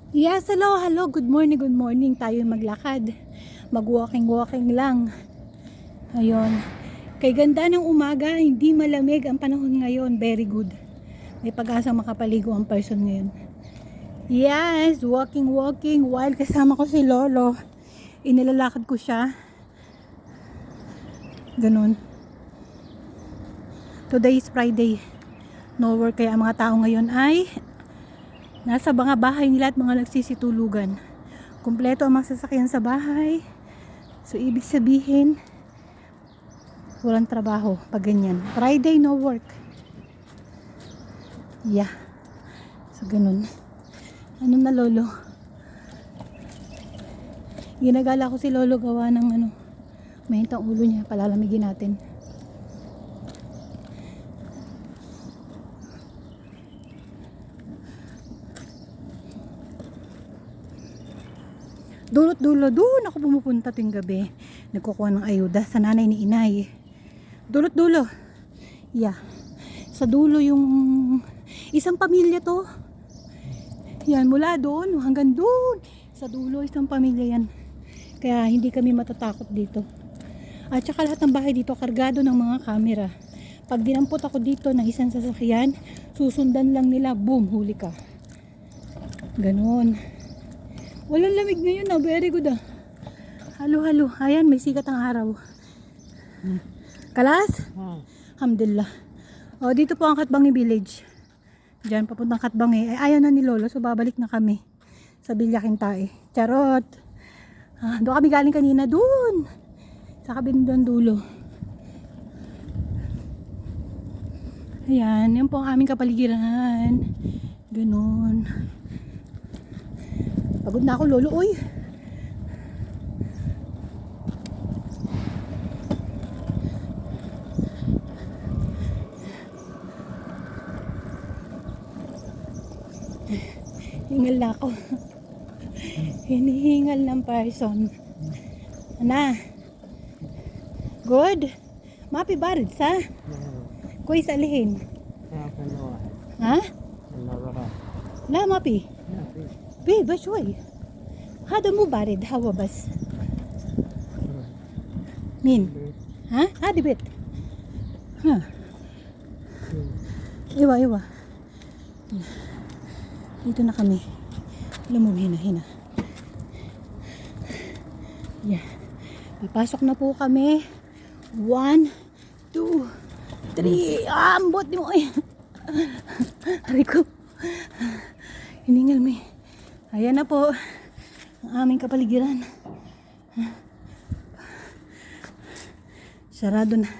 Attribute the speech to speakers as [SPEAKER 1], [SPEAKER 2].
[SPEAKER 1] Yes, hello, hello. Good morning, good morning. Tayo maglakad. Mag-walking lang. Ayun. Kay ganda ng umaga, hindi malamig ang panahon ngayon. Very good. May pag-asang makapaligo ang person ngayon. Yes, walking while kasama ko si Lolo. Inilalakad ko siya. Ganun. Today is Friday. No work, kaya ang mga tao ngayon ay nasa mga bahay nila at mga nagsisitulugan. Kumpleto ang mga sasakyan sa bahay. So ibig sabihin walang trabaho pag ganyan. Friday no work. Yeah. So ganun. Ano na Lolo? Ginagala ko si Lolo gawa ng mainit ang ulo niya. Palalamigin natin. Dulot-dulo, doon ako pumupunta tuwing gabi. Nagkukuha ng ayuda sa nanay ni inay. Dulot-dulo. Yeah. Sa dulo yung isang pamilya to. Yan, mula doon hanggang doon. Sa dulo, isang pamilya yan. Kaya hindi kami matatakot dito. At saka lahat ng bahay dito kargado ng mga camera. Pag dinampot ako dito ng isang sasakyan, susundan lang nila, boom, huli ka. Ganon. Walang lamig ngayon very good Halo-halo. Ayan, may sikat ang araw. Kalas? Alhamdulillah. O, dito po ang Katbangi Village. Diyan, papuntang Katbangi. Ayaw na ni Lolo, so babalik na kami sa Villa Quintae. Charot. Doon kami galing kanina, doon. Sa kabindang dulo. Ayan, yun po ang aming kapaligiran. Ganon. Pagod na ako, Lolo, uy. Hingal na ako. Hinihingal ng person. Ana. Good? Mapi barid sa? Kuy sa alihin. Ha? La mapi. Be, بشوي هذا مو بارد هوا بس مين ها هذا بيت ها ايوه dito na kami alam mo hina yeah papasok na po kami 1 2 3 ambot mo ay hari ko hiningal me. Ayan na po ang aming kapaligiran. Sarado na.